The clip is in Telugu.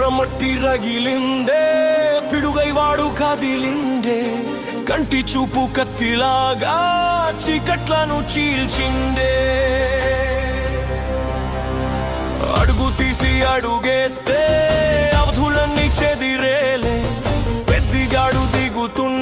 ఎర్రమట్టి రగిలిందే, పిడుగై వాడు కదిలిండే, కంటి చూపు కత్తిలాగా చీకట్లను చీల్చిండే. అడుగు తీసి అడుగేస్తే అవధులన్నీ చెదిరేలే, పెద్దిగాడు దిగుతున్న